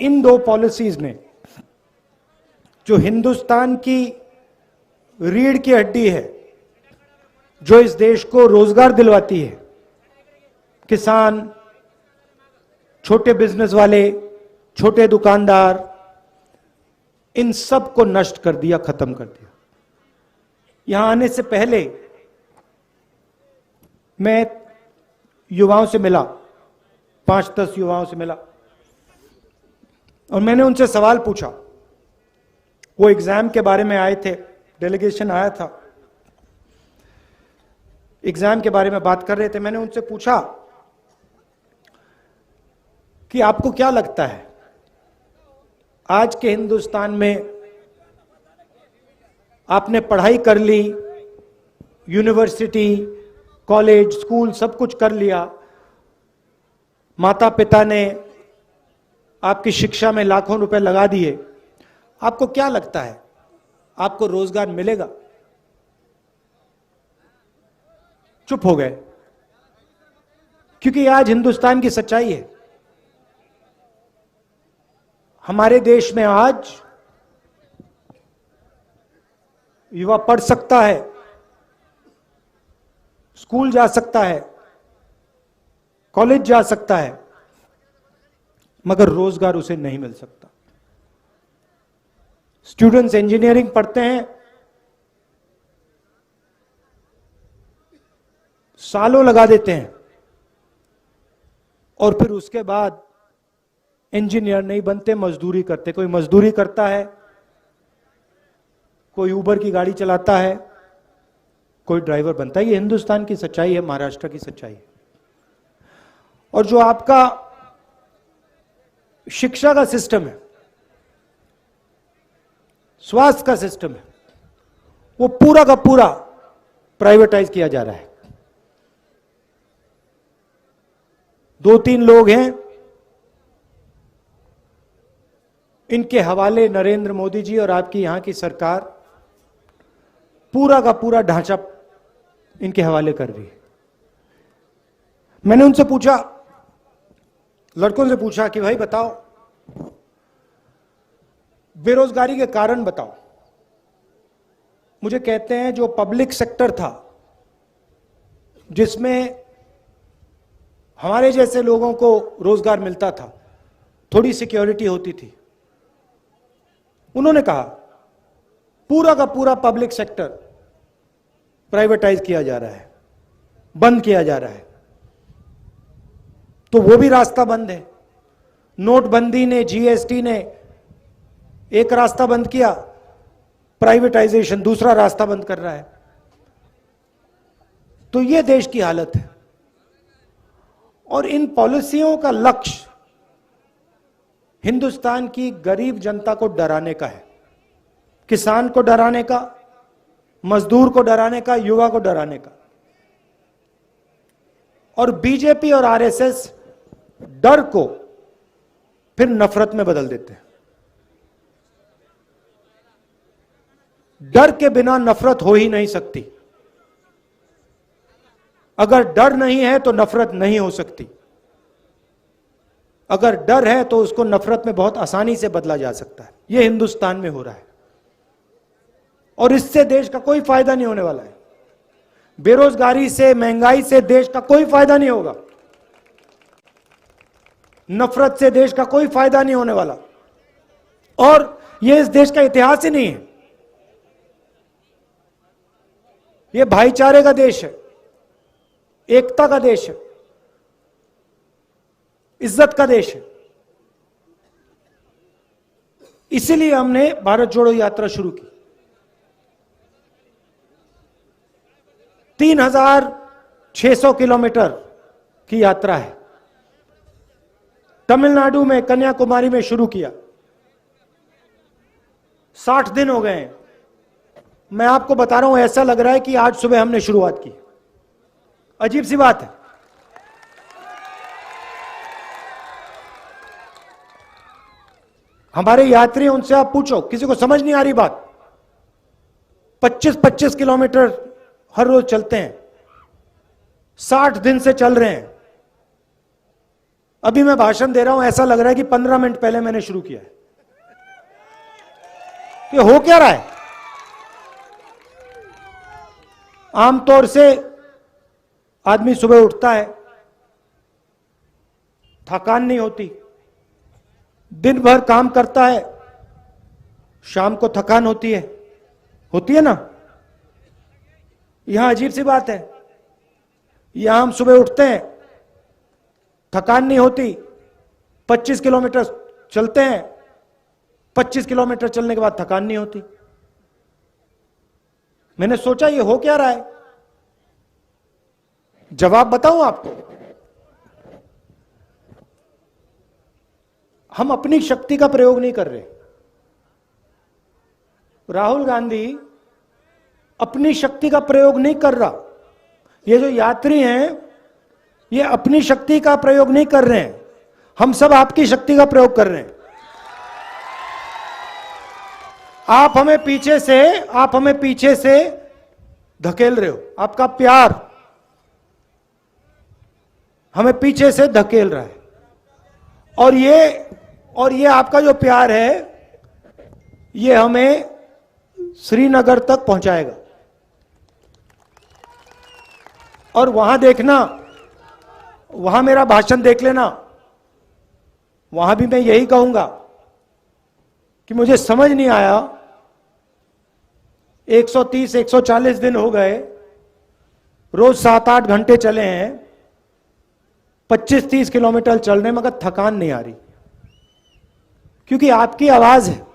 इन दो पॉलिसीज ने जो हिंदुस्तान की रीढ़ की हड्डी है, जो इस देश को रोजगार दिलवाती है, किसान, छोटे बिजनेस वाले, छोटे दुकानदार, इन सब को नष्ट कर दिया, खत्म कर दिया। यहां आने से पहले मैं युवाओं से मिला, 5-10 युवाओं से मिला, और मैंने उनसे सवाल पूछा। वो एग्जाम के बारे में आए थे, डेलीगेशन आया था, एग्जाम के बारे में बात कर रहे थे। मैंने उनसे पूछा कि आपको क्या लगता है आज के हिंदुस्तान में, आपने पढ़ाई कर ली, यूनिवर्सिटी, कॉलेज, स्कूल सब कुछ कर लिया, माता पिता ने आपकी शिक्षा में लाखों रुपए लगा दिए, आपको क्या लगता है आपको रोजगार मिलेगा? चुप हो गए, क्योंकि आज हिंदुस्तान की सच्चाई है। हमारे देश में आज युवा पढ़ सकता है, स्कूल जा सकता है, कॉलेज जा सकता है, मगर रोजगार उसे नहीं मिल सकता। स्टूडेंट्स इंजीनियरिंग पढ़ते हैं, सालों लगा देते हैं, और फिर उसके बाद इंजीनियर नहीं बनते, मजदूरी करते। कोई मजदूरी करता है, कोई उबर की गाड़ी चलाता है, कोई ड्राइवर बनता है। ये हिंदुस्तान की सच्चाई है, महाराष्ट्र की सच्चाई है। और जो आपका शिक्षा का सिस्टम है, स्वास्थ्य का सिस्टम है, वो पूरा का पूरा प्राइवेटाइज किया जा रहा है। 2-3 लोग हैं, इनके हवाले नरेंद्र मोदी जी और आपकी यहां की सरकार पूरा का पूरा ढांचा इनके हवाले कर रही है। मैंने उनसे पूछा, लड़कों से पूछा कि भाई बताओ, बेरोजगारी के कारण बताओ। मुझे कहते हैं जो पब्लिक सेक्टर था, जिसमें हमारे जैसे लोगों को रोजगार मिलता था, थोड़ी सिक्योरिटी होती थी, उन्होंने कहा पूरा का पूरा पब्लिक सेक्टर प्राइवेटाइज किया जा रहा है, बंद किया जा रहा है। तो वो भी रास्ता बंद है। नोटबंदी ने, जीएसटी ने एक रास्ता बंद किया, प्राइवेटाइजेशन दूसरा रास्ता बंद कर रहा है। तो ये देश की हालत है। और इन पॉलिसियों का लक्ष्य हिंदुस्तान की गरीब जनता को डराने का है, किसान को डराने का, मजदूर को डराने का, युवा को डराने का। और बीजेपी और आरएसएस डर को फिर नफरत में बदल देते हैं। डर के बिना नफरत हो ही नहीं सकती। अगर डर नहीं है तो नफरत नहीं हो सकती। अगर डर है तो उसको नफरत में बहुत आसानी से बदला जा सकता है। यह हिंदुस्तान में हो रहा है, और इससे देश का कोई फायदा नहीं होने वाला है। बेरोजगारी से, महंगाई से देश का कोई फायदा नहीं होगा। नफरत से देश का कोई फायदा नहीं होने वाला। और यह इस देश का इतिहास ही नहीं है। यह भाईचारे का देश है, एकता का देश है, इज्जत का देश है। इसीलिए हमने भारत जोड़ो यात्रा शुरू की। 3600 किलोमीटर की यात्रा है। तमिलनाडु में, कन्याकुमारी में शुरू किया। 60 दिन हो गए हैं। मैं आपको बता रहा हूं, ऐसा लग रहा है कि आज सुबह हमने शुरुआत की। अजीब सी बात है। हमारे यात्री, उनसे आप पूछो, किसी को समझ नहीं आ रही बात। 25-25 किलोमीटर हर रोज चलते हैं, 60 दिन से चल रहे हैं। अभी मैं भाषण दे रहा हूं, ऐसा लग रहा है कि 15 मिनट पहले मैंने शुरू किया है। ये हो क्या रहा है? आमतौर से आदमी सुबह उठता है, थकान नहीं होती, दिन भर काम करता है, शाम को थकान होती है ना? यहां अजीब सी बात है, यहां हम सुबह उठते हैं, थकान नहीं होती, 25 किलोमीटर चलते हैं, 25 किलोमीटर चलने के बाद थकान नहीं होती। मैंने सोचा ये हो क्या रहा है? जवाब बताऊं आपको? हम अपनी शक्ति का प्रयोग नहीं कर रहे। राहुल गांधी अपनी शक्ति का प्रयोग नहीं कर रहा। ये जो यात्री हैं, ये अपनी शक्ति का प्रयोग नहीं कर रहे हैं। हम सब आपकी शक्ति का प्रयोग कर रहे हैं। आप हमें पीछे से धकेल रहे हो। आपका प्यार हमें पीछे से धकेल रहा है, और ये आपका जो प्यार है, ये हमें श्रीनगर तक पहुंचाएगा। और वहां देखना, वहां मेरा भाषण देख लेना, वहां भी मैं यही कहूंगा कि मुझे समझ नहीं आया, 130-140 दिन हो गए, रोज 7-8 घंटे चले हैं, 25-30 किलोमीटर चलने में, मगर थकान नहीं आ रही। क्योंकि आपकी आवाज है,